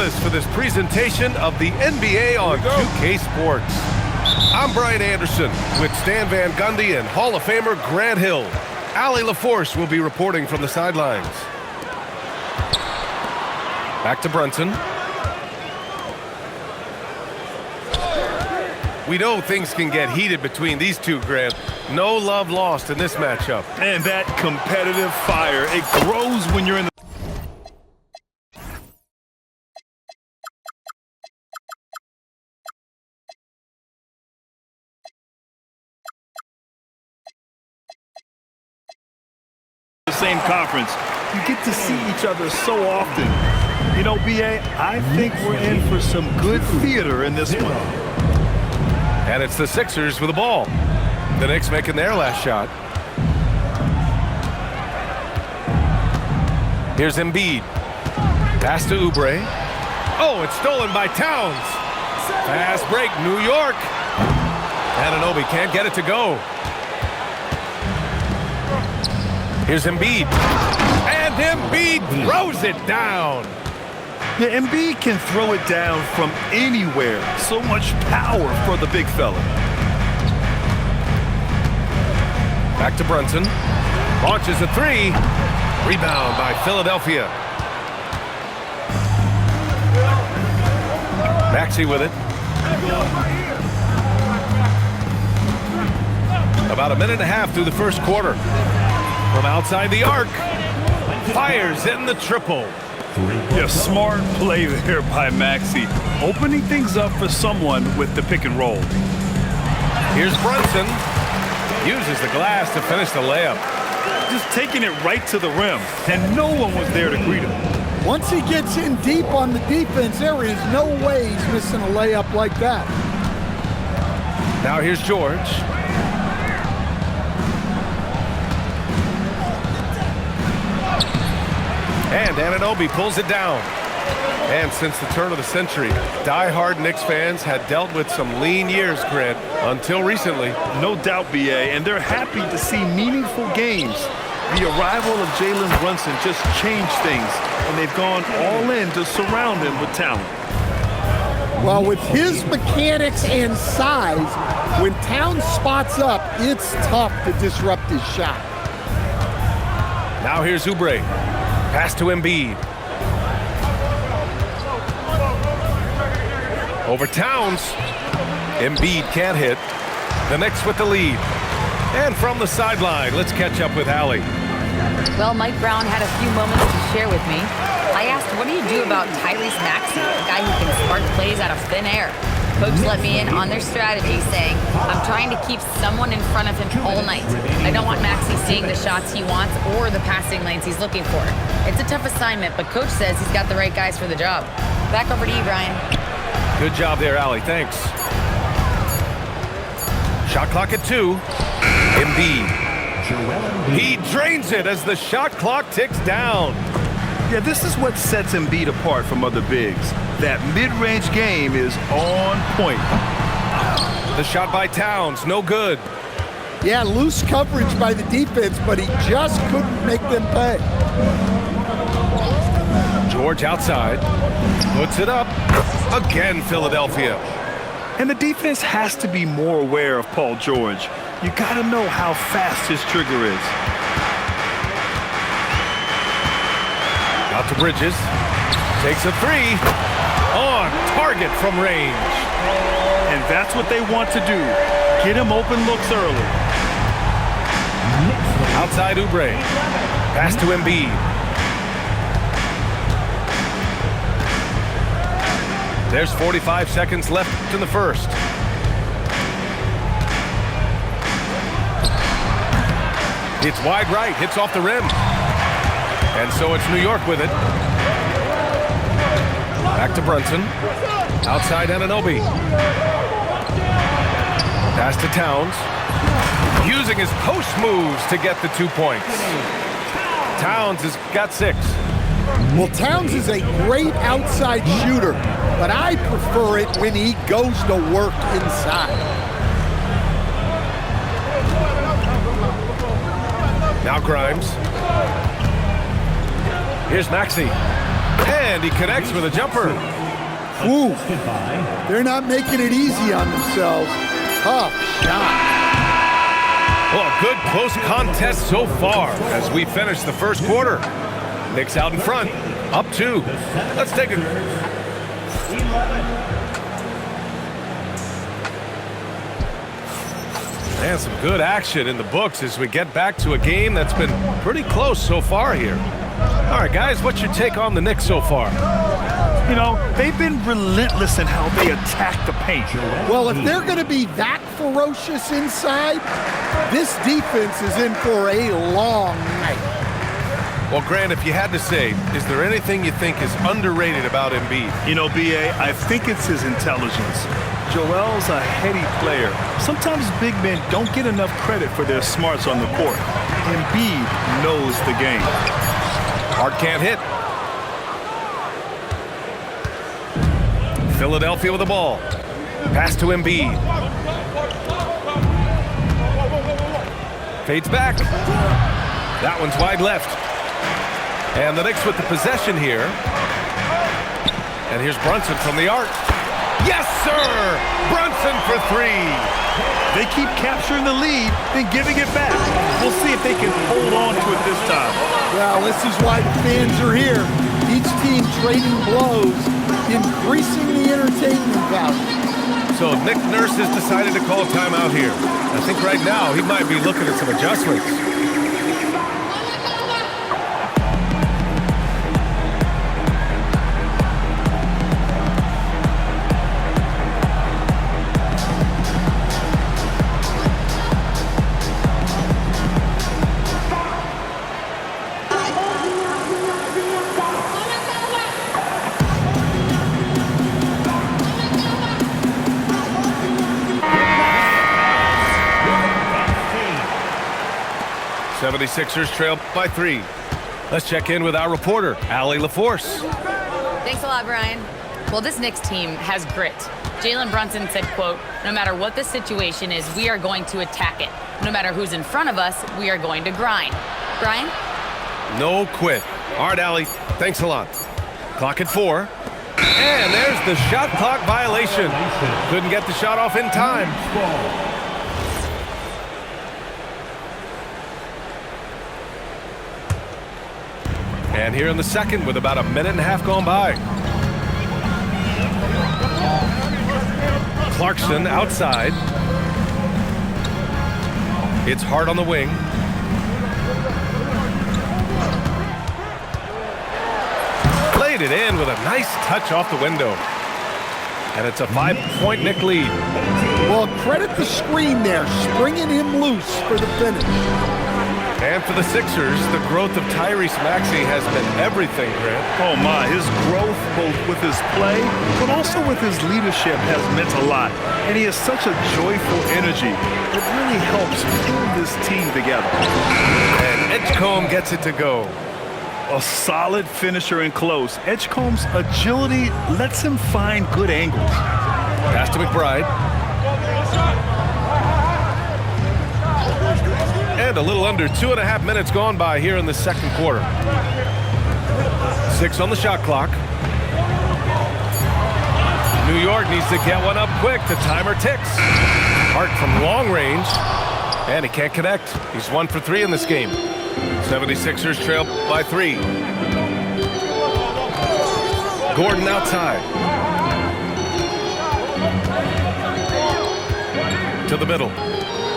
us for this presentation of the NBA on 2K Sports. I'm Brian Anderson with Stan Van Gundy and Hall of Famer Grant Hill. Allie LaForce will be reporting from the sidelines. Back to Brunson. We know things can get heated between these two, Grant. No love lost in this matchup. And that competitive fire, it grows when you're in the same conference. You get to see each other so often. You know, B.A., I think we're in for some good theater in this one. And it's the Sixers with the ball. The Knicks making their last shot. Here's Embiid. Pass to Oubre. Oh, it's stolen by Towns. Fast break, New York. Anunoby can't get it to go. Here's Embiid. And Embiid throws it down. Yeah, Embiid can throw it down from anywhere. So much power for the big fella. Back to Brunson. Launches a three. Rebound by Philadelphia. Maxey with it. About a minute and a half through the first quarter. From outside the arc. Fires in the triple. Yeah, smart play there by Maxey. Opening things up for someone with the pick and roll. Here's Brunson. Uses the glass to finish the layup. Just taking it right to the rim, and no one was there to greet him. Once he gets in deep on the defense, there is no way he's missing a layup like that. Now here's George. And Anunoby pulls it down. And since the turn of the century, die-hard Knicks fans had dealt with some lean years, Grant, until recently. No doubt, B.A., and they're happy to see meaningful games. The arrival of Jalen Brunson just changed things, and they've gone all in to surround him with talent. Well, with his mechanics and size, when Towns spots up, it's tough to disrupt his shot. Now here's Oubre. Pass to Embiid. Over Towns. Embiid can't hit. The Knicks with the lead. And from the sideline, let's catch up with Allie. Well, Mike Brown had a few moments to share with me. I asked, what do you do about Tyrese Maxey, a guy who can spark plays out of thin air? Coach let me in on their strategy, saying, I'm trying to keep someone in front of him all night. I don't want Maxey seeing the shots he wants or the passing lanes he's looking for. It's a tough assignment, but Coach says he's got the right guys for the job. Back over to you, Brian. Good job there, Allie. Thanks. Shot clock at 2. Embiid. He drains it as the shot clock ticks down. Yeah, this is what sets Embiid apart from other bigs. That mid-range game is on point. The shot by Towns, no good. Yeah, loose coverage by the defense, but he just couldn't make them pay. George outside. Puts it up. Again, Philadelphia. And the defense has to be more aware of Paul George. You got to know how fast his trigger is. Out to Bridges. Takes a three. On target from range. And that's what they want to do. Get him open looks early. Outside Oubre. Pass to Embiid. There's 45 seconds left in the first. It's wide right, hits off the rim. And so it's New York with it. Back to Brunson. Outside Anunoby. Pass to Towns. Using his post moves to get the 2 points. Towns has got 6. Well, Towns is a great outside shooter, but I prefer it when he goes to work inside. Now Grimes. Here's Maxey. And he connects with a jumper. Ooh, they're not making it easy on themselves. Tough shot. Well, a good close contest so far as we finish the first quarter. Knicks out in front, up 2. Let's take a... And some good action in the books as we get back to a game that's been pretty close so far here. All right, guys, what's your take on the Knicks so far? You know, they've been relentless in how they attack the paint. Well, if they're going to be that ferocious inside, this defense is in for a long night. Well, Grant, if you had to say, is there anything you think is underrated about Embiid? You know, B.A., I think it's his intelligence. Joel's a heady player. Sometimes big men don't get enough credit for their smarts on the court. Embiid knows the game. Hart can't hit. Philadelphia with the ball. Pass to Embiid. Fades back. That one's wide left. And the Knicks with the possession here. And here's Brunson from the arc. Yes, sir! Brunson for 3. They keep capturing the lead, then giving it back. We'll see if they can hold on to it this time. Well, this is why the fans are here. Each team trading blows, increasing the entertainment value. So Nick Nurse has decided to call timeout here. I think right now he might be looking at some adjustments. The 76ers trail by 3. Let's check in with our reporter, Allie LaForce. Thanks a lot, Brian. Well, this Knicks team has grit. Jalen Brunson said, quote, "No matter what the situation is, we are going to attack it. No matter who's in front of us, we are going to grind." Brian? No quit. All right, Allie, thanks a lot. Clock at 4. And there's the shot clock violation. Couldn't get the shot off in time. And here in the second with about a minute and a half gone by. Clarkson outside. It's Hart on the wing. Played it in with a nice touch off the window. And it's a 5-point Knick lead. Well, credit the screen there, springing him loose for the finish. And for the Sixers, the growth of Tyrese Maxey has been everything, Grant. Oh my, his growth both with his play, but also with his leadership has meant a lot. And he has such a joyful energy that really helps pull this team together. And Edgecombe gets it to go. A solid finisher in close. Edgecombe's agility lets him find good angles. Pass to McBride. And a little under 2.5 minutes gone by here in the second quarter. 6 on the shot clock. New York needs to get one up quick. The timer ticks. Hart from long range. And he can't connect. He's 1 for 3 in this game. 76ers trail by 3. Gordon outside. To the middle.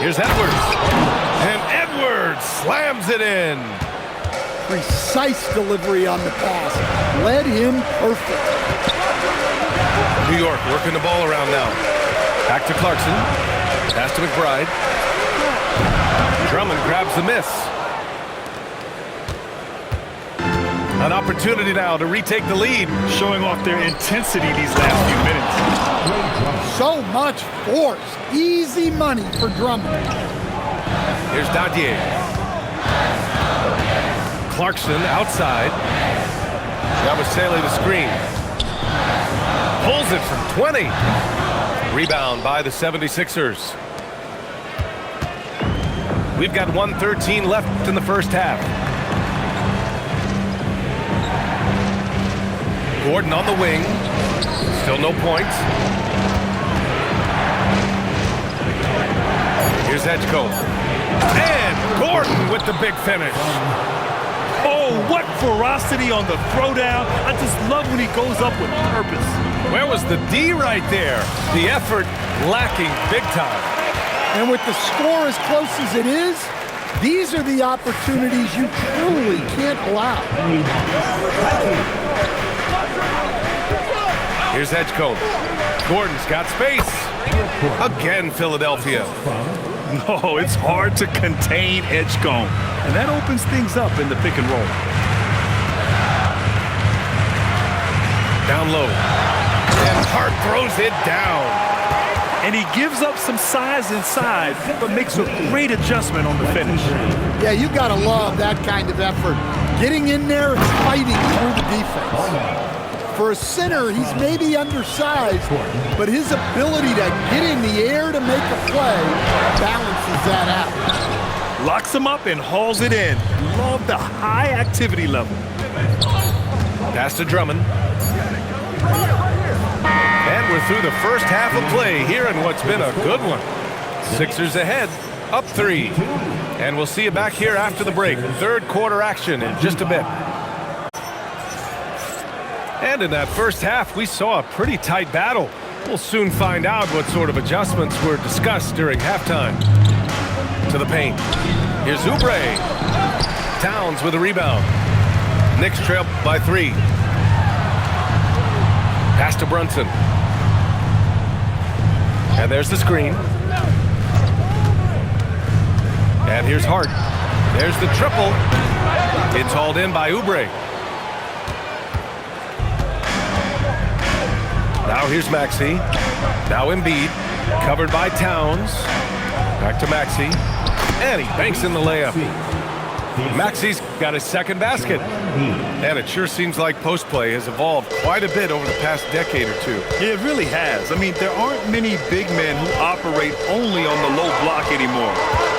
Here's Edwards. And Edwards slams it in. Precise delivery on the pass. Led him perfect. New York working the ball around now. Back to Clarkson. Pass to McBride. Drummond grabs the miss. An opportunity now to retake the lead. Showing off their intensity these last few minutes. So much force. Easy money for Drummond. Here's Dadier. Clarkson outside. That was Saley the screen. Pulls it from 20. Rebound by the 76ers. We've got 1:13 left in the first half. Gordon on the wing. Still no points. Here's Edgecombe. And Gordon with the big finish. Oh, what ferocity on the throwdown. I just love when he goes up with purpose. Where was the D right there? The effort lacking big time. And with the score as close as it is, these are the opportunities you truly can't allow. Here's Edgecombe. Gordon's got space. Again, Philadelphia. No, it's hard to contain Edgecombe. And that opens things up in the pick and roll. Down low. And Hart throws it down. And he gives up some size inside, but makes a great adjustment on the finish. Yeah, you got to love that kind of effort. Getting in there and fighting through the defense. For a center, he's maybe undersized, but his ability to get in the air to make a play balances that out. Locks him up and hauls it in. Love the high activity level. Pass to Drummond. And we're through the first half of play here in what's been a good one. Sixers ahead, up 3. And we'll see you back here after the break. Third quarter action in just a bit. And in that first half, we saw a pretty tight battle. We'll soon find out what sort of adjustments were discussed during halftime. To the paint. Here's Oubre. Towns with a rebound. Knicks trail by 3. Pass to Brunson. And there's the screen. And here's Hart. There's the triple. It's hauled in by Oubre. Now here's Maxey. Now Embiid. Covered by Towns. Back to Maxey. And he banks in the layup. Maxey's got his second basket. And it sure seems like post play has evolved quite a bit over the past decade or two. Yeah, it really has. I mean, there aren't many big men who operate only on the low block anymore.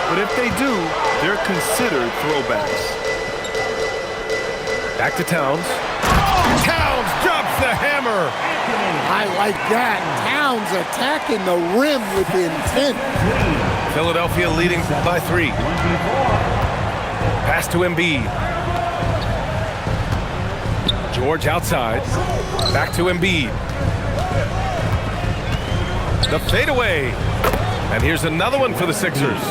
But if they do, they're considered throwbacks. Back to Towns. Towns drops the hammer. I like that. Towns attacking the rim with intent. Philadelphia leading by 3. Pass to Embiid. George outside. Back to Embiid. The fadeaway. And here's another one for the Sixers.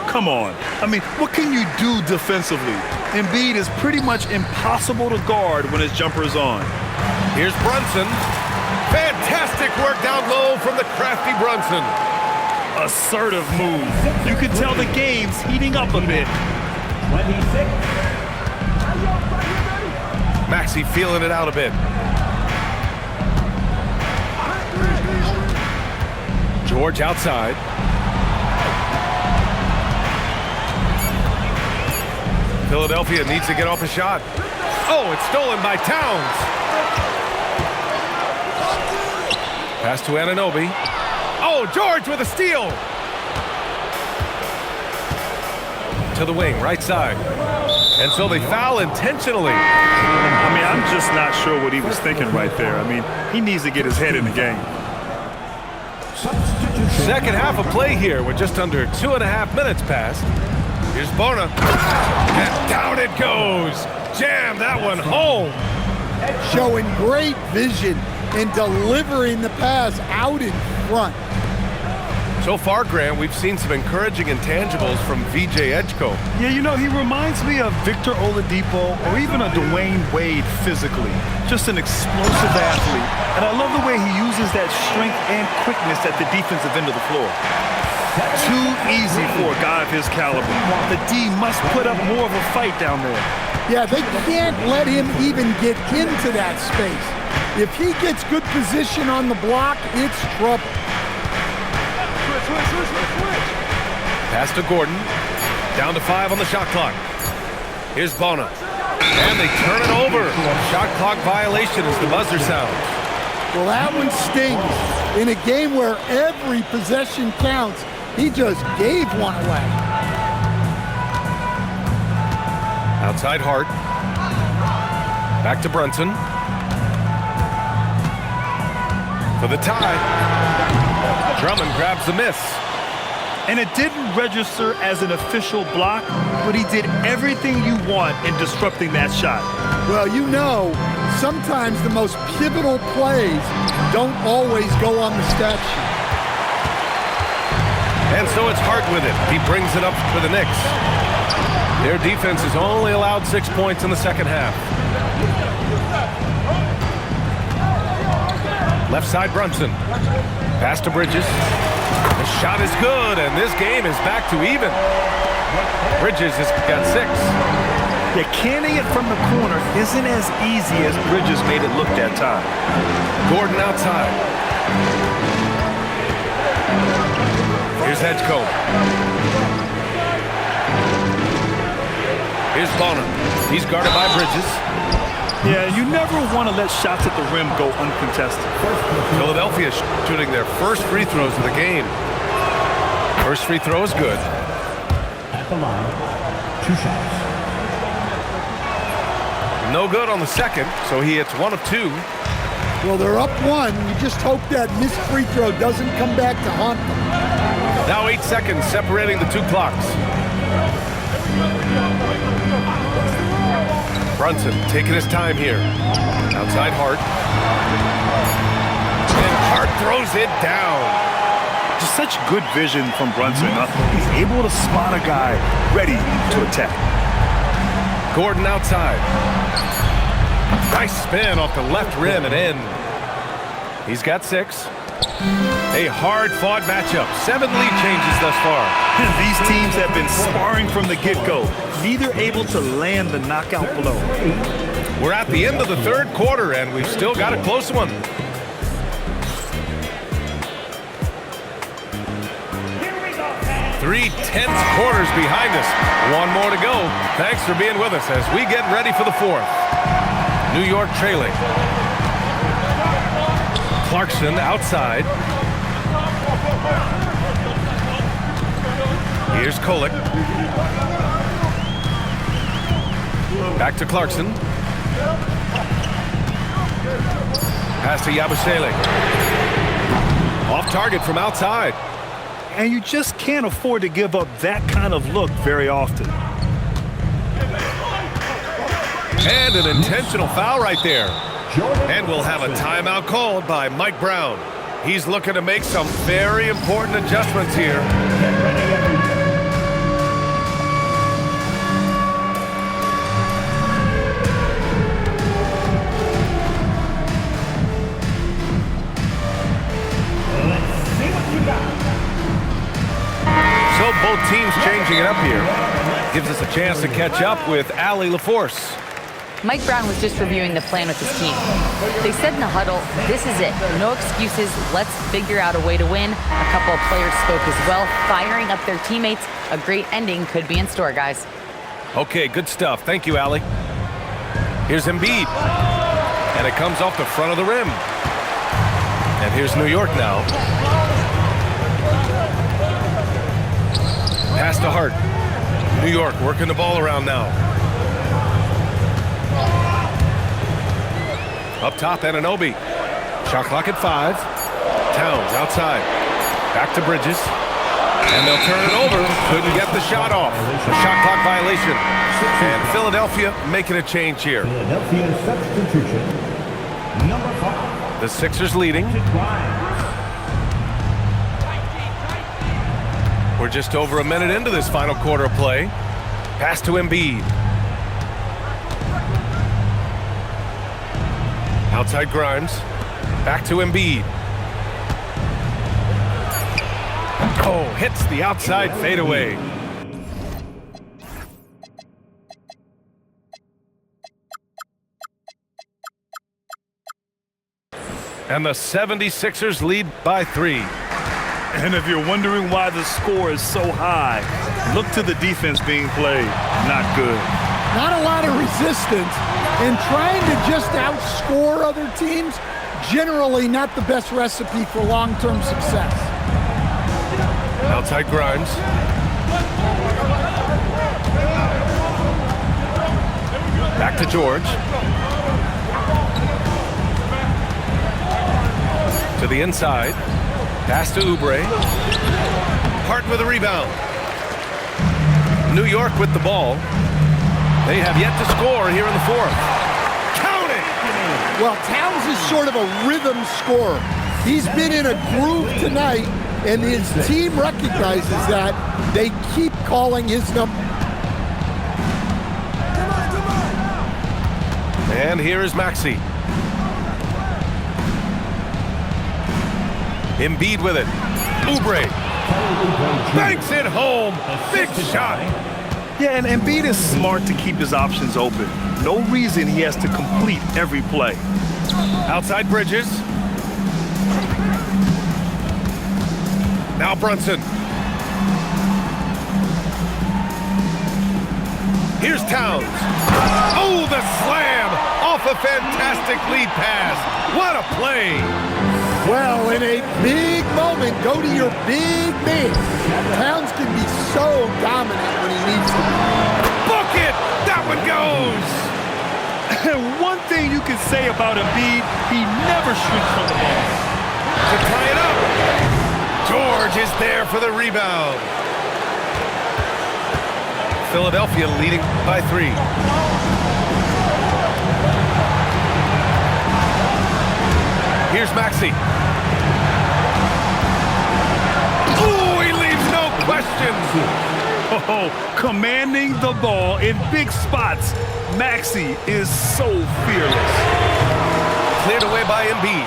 Come on. I mean, what can you do defensively? Embiid is pretty much impossible to guard when his jumper is on. Here's Brunson. Fantastic work down low from the crafty Brunson. Assertive move. You can tell the game's heating up a bit. Maxey feeling it out a bit. George outside. Philadelphia needs to get off a shot. Oh, it's stolen by Towns. Pass to Anunoby. Oh, George with a steal. To the wing, right side. And so they foul intentionally. I mean, I'm just not sure what he was thinking right there. I mean, he needs to get his head in the game. Second half of play here with just under 2.5 minutes passed. Here's Bona. And down it goes. Jam that one home. Showing great vision and delivering the pass out in front. So far, Grant, we've seen some encouraging intangibles from VJ Edgecombe. Yeah, you know, he reminds me of Victor Oladipo or even a Dwayne Wade physically. Just an explosive athlete. And I love the way he uses that strength and quickness at the defensive end of the floor. Too easy for a guy of his caliber. The D must put up more of a fight down there. Yeah, they can't let him even get into that space. If he gets good position on the block, it's trouble. Pass to Gordon. Down to 5 on the shot clock. Here's Bona. And they turn it over. Shot clock violation as the buzzer sounds. Well, that one stings. In a game where every possession counts, he just gave one away. Outside Hart. Back to Brunson. for the tie. Drummond grabs the miss. And it didn't register as an official block, but he did everything you want in disrupting that shot. Well, you know, sometimes the most pivotal plays don't always go on the stat sheet. And so it's Hart with it. He brings it up for the Knicks. Their defense has only allowed 6 points in the second half. Left side, Brunson. Pass to Bridges. The shot is good, and this game is back to even. Bridges has got 6. Yeah, canning it from the corner isn't as easy as Bridges made it look that time. Gordon outside. Here's Edgecombe. Here's Bonner. He's guarded by Bridges. Yeah, you never want to let shots at the rim go uncontested. Philadelphia shooting their first free throws of the game. First free throw is good. At the line, 2 shots. No good on the second, so he hits 1 of 2. Well, they're up 1. You just hope that missed free throw doesn't come back to haunt them. Now 8 seconds separating the 2 clocks. Brunson taking his time here. Outside Hart. And Hart throws it down. Just such good vision from Brunson. He's able to spot a guy ready to attack. Gordon outside. Nice spin off the left rim and in. He's got 6. A hard-fought matchup. 7 lead changes thus far. These teams have been sparring from the get-go. Neither able to land the knockout blow. We're at the end of the third quarter, and we've still got a close one. Three tense quarters behind us. 1 more to go. Thanks for being with us as we get ready for the 4th. New York trailing. Clarkson outside. Here's Kolek. Back to Clarkson. Pass to Yabusele. Off target from outside. And you just can't afford to give up that kind of look very often. And an intentional foul right there. And we'll have a timeout called by Mike Brown. He's looking to make some very important adjustments here. So both teams changing it up here. Gives us a chance to catch up with Allie LaForce. Mike Brown was just reviewing the plan with his team. They said in the huddle, this is it. No excuses. Let's figure out a way to win. A couple of players spoke as well, firing up their teammates. A great ending could be in store, guys. Okay, good stuff. Thank you, Allie. Here's Embiid. And it comes off the front of the rim. And here's New York now. Pass to Hart. New York working the ball around now. Up top, Anunoby. Shot clock at 5. Towns outside. Back to Bridges. And they'll turn it over. Couldn't get the shot off. A shot clock violation. And Philadelphia making a change here. Philadelphia substitution. Number 5. The Sixers leading. We're just over a minute into this final quarter of play. Pass to Embiid. Outside Grimes. Back to Embiid. Oh, hits the outside fadeaway. And the 76ers lead by 3. And if you're wondering why the score is so high, look to the defense being played. Not good. Not a lot of resistance, and trying to just outscore other teams, generally not the best recipe for long-term success. Outside Grimes. Back to George. To the inside. Pass to Oubre. Hart with a rebound. New York with the ball. They have yet to score here in the fourth. Count it! Well, Towns is sort of a rhythm scorer. He's been in a groove tonight, and his team recognizes that. They keep calling his number. And here is Maxey. Embiid with it. Oubre. Banks it home. Big shot. Yeah, and Embiid is smart to keep his options open. No reason he has to complete every play. Outside Bridges. Now Brunson. Here's Towns. Oh, the slam off a fantastic lead pass. What a play. Well, in a big moment, go to your big man. Towns can be so dominant when he needs to be. Book it! That one goes! One thing you can say about Embiid, he never shrinks from the ball. To tie it up. George is there for the rebound. Philadelphia leading by 3. Here's Maxey. Oh, he leaves no questions. Oh, commanding the ball in big spots. Maxey is so fearless. Cleared away by Embiid.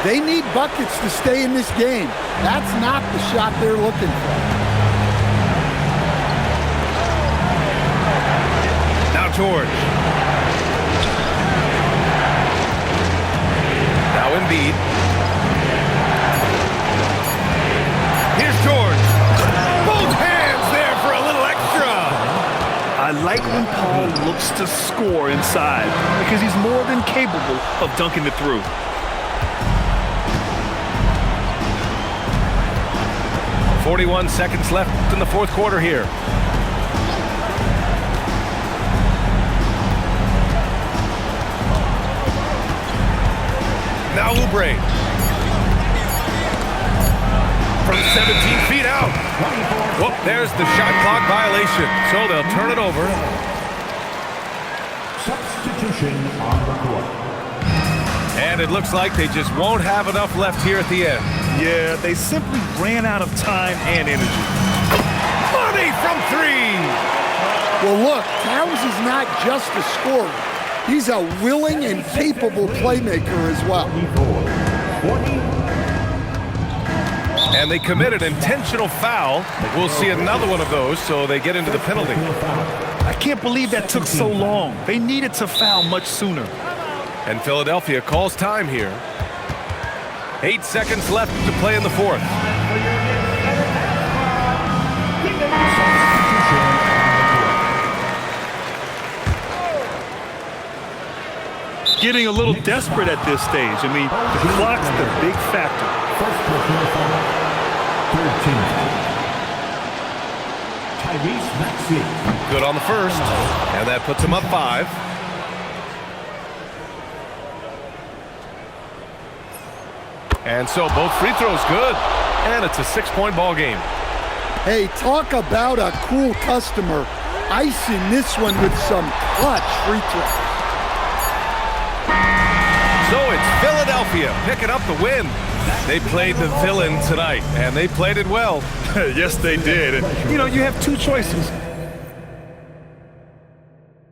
They need buckets to stay in this game. That's not the shot they're looking for. Now George. Now Embiid. Here's George. Both hands there for a little extra. I like when Paul looks to score inside because he's more than capable of dunking it through. .41 seconds left in the fourth quarter here. Now Oubre. From 17 feet out. Whoop, there's the shot clock violation. So they'll turn it over. Substitution on the court. And it looks like they just won't have enough left here at the end. Yeah, they simply ran out of time and energy. Money from 3. Well, look, Towns is not just a scorer. He's a willing and capable playmaker as well. 40. And they commit an intentional foul. We'll see another one of those, so they get into the penalty. I can't believe that took so long. They needed to foul much sooner. And Philadelphia calls time here. 8 seconds left to play in the fourth. Getting a little desperate at this stage. I mean, the clock's the big factor. First personal foul. Third team. Tyrese Maxey. Good on the first, and that puts him up 5. And so both free throws good, and it's a 6-point ball game. Hey, talk about a cool customer. Icing this one with some clutch free throws. So it's Philadelphia picking up the win. They played the villain tonight, and they played it well. Yes, they did. And, you know, you have two choices.